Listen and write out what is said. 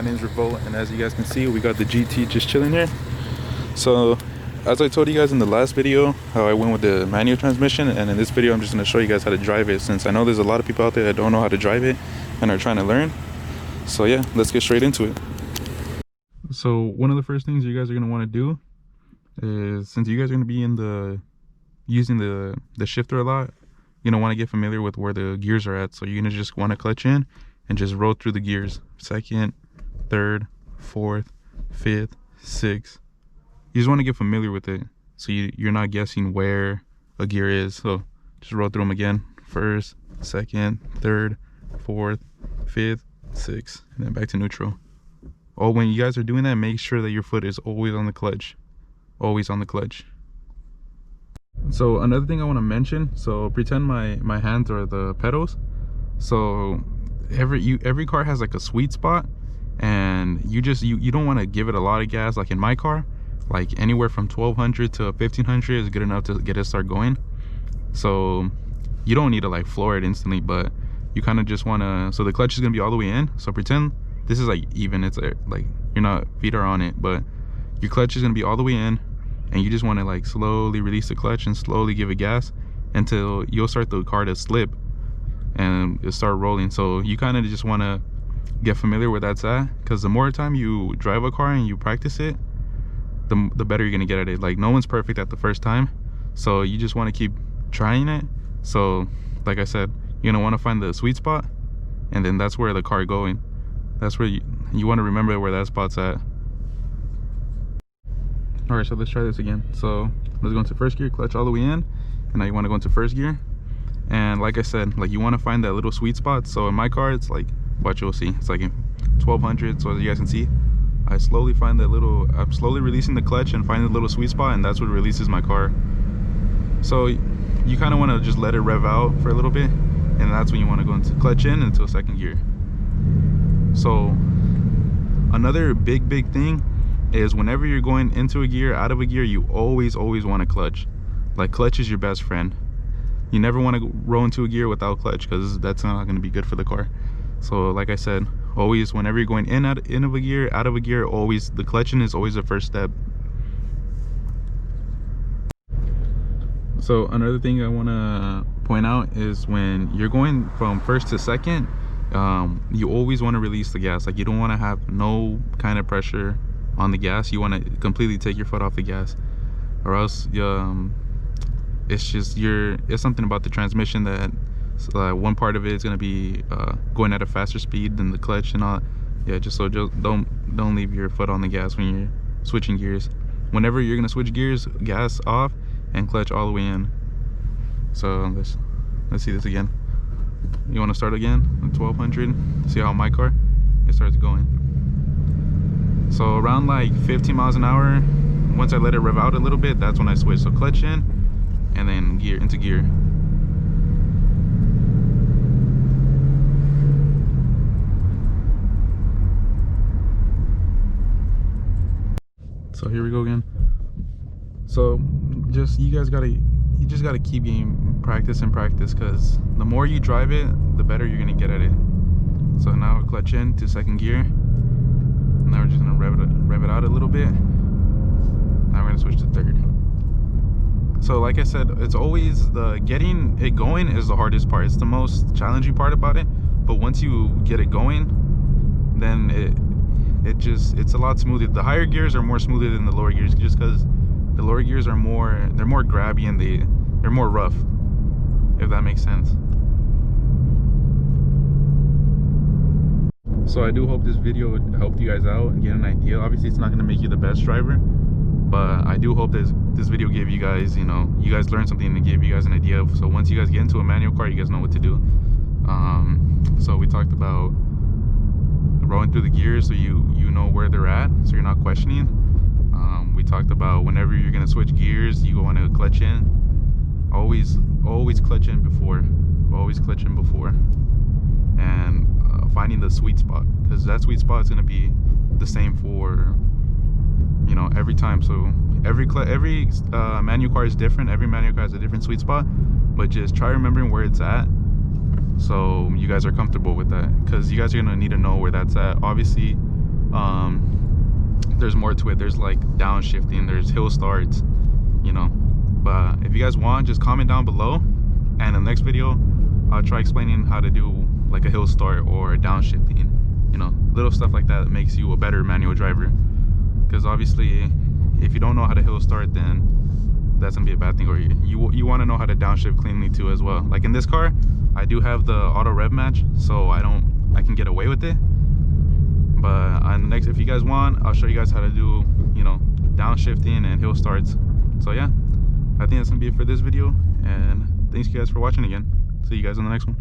My name's Revolt, and as you guys can see, we got the GT just chilling here. So, as I told you guys in the last video, how I went with the manual transmission, and in this video I'm just going to show you guys how to drive it, since I know there's a lot of people out there that don't know how to drive it and are trying to learn. So yeah, let's get straight into it. So one of the first things you guys are going to want to do is, since you guys are going to be using the shifter a lot, you're going to want to get familiar with where the gears are at. So you're going to just want to clutch in and just roll through the gears. Second, third, fourth, fifth, sixth. You just want to get familiar with it, so you're not guessing where a gear is. So just roll through them again. First, second, third, fourth, fifth, sixth, and then back to neutral. Oh, when you guys are doing that, make sure that your foot is always on the clutch. Always on the clutch. So another thing I want to mention, so pretend my hands are the pedals. So every car has like a sweet spot, and you don't want to give it a lot of gas. Like in my car, like anywhere from 1200 to 1500 is good enough to get it start going. So you don't need to like floor it instantly, but you kind of just want to, so the clutch is going to be all the way in. So pretend this is like even, it's like you're not, feet are on it, but your clutch is going to be all the way in, and you just want to like slowly release the clutch and slowly give it gas until you'll start the car to slip and it'll start rolling. So you kind of just want to get familiar where that's at, because the more time you drive a car and you practice it, the better you're gonna get at it. Like, no one's perfect at the first time, so you just want to keep trying it. So like I said, you're gonna want to find the sweet spot, and then that's where the car going. That's where you want to remember where that spot's at. All right, so let's try this again. So let's go into first gear, clutch all the way in, and now you want to go into first gear. And like I said, like you want to find that little sweet spot. So in my car, it's like, watch, you'll see, it's like in 1200. So as you guys can see, I slowly find that little, I'm slowly releasing the clutch and finding the little sweet spot, and that's what releases my car. So you kind of want to just let it rev out for a little bit, and that's when you want to go into clutch in into second gear. So another big thing is, whenever you're going into a gear, out of a gear, you always want to clutch. Like, clutch is your best friend. You never want to roll into a gear without clutch, because that's not going to be good for the car. So like I said, always, whenever you're going in of a gear, out of a gear, always the clutching is always the first step. So another thing I want to point out is, when you're going from first to second, you always want to release the gas. Like, you don't want to have no kind of pressure on the gas. You want to completely take your foot off the gas, or else it's just it's something about the transmission that one part of it is going to be going at a faster speed than the clutch and all. Yeah, just don't leave your foot on the gas when you're switching gears. Whenever you're going to switch gears, gas off and clutch all the way in. So let's see this again. You want to start again at 1200. See how my car, it starts going. So around like 15 miles an hour, once I let it rev out a little bit, that's when I switch. So clutch in, and then gear into gear. So here we go again. So you just gotta keep getting practice, because the more you drive it, the better you're gonna get at it. So now clutch in to second gear. Now we're just gonna rev it out a little bit. Now we're gonna switch to third. So like I said, it's always getting it going is the hardest part. It's the most challenging part about it. But once you get it going, then it's a lot smoother. The higher gears are more smoother than the lower gears, just because the lower gears are more grabby, and they're more rough, if that makes sense. So I do hope this video helped you guys out and get an idea. Obviously, it's not going to make you the best driver, but I do hope this video gave you guys, you guys learned something and gave you guys an idea. So once you guys get into a manual car, you guys know what to do. So we talked about rolling through the gears, so you know where they're at, so you're not questioning. We talked about whenever you're going to switch gears, you want to clutch in. Always clutch in before. Always clutch in before. And finding the sweet spot, because that sweet spot is going to be the same for every time. So every manual car is different. Every manual car has a different sweet spot, but just try remembering where it's at, so you guys are comfortable with that, because you guys are gonna need to know where that's at. Obviously, There's more to it. There's like downshifting, there's hill starts, you know. But if you guys want, just comment down below, and in the next video I'll try explaining how to do like a hill start or downshifting, you know, little stuff like that that makes you a better manual driver. Because obviously if you don't know how to hill start, then that's gonna be a bad thing. Or you want to know how to downshift cleanly too as well. Like in this car, I do have the auto rev match, so I can get away with it. But on the next, if you guys want, I'll show you guys how to do, you know, downshifting and hill starts. So yeah, I think that's gonna be it for this video, and thanks you guys for watching again. See you guys on the next one.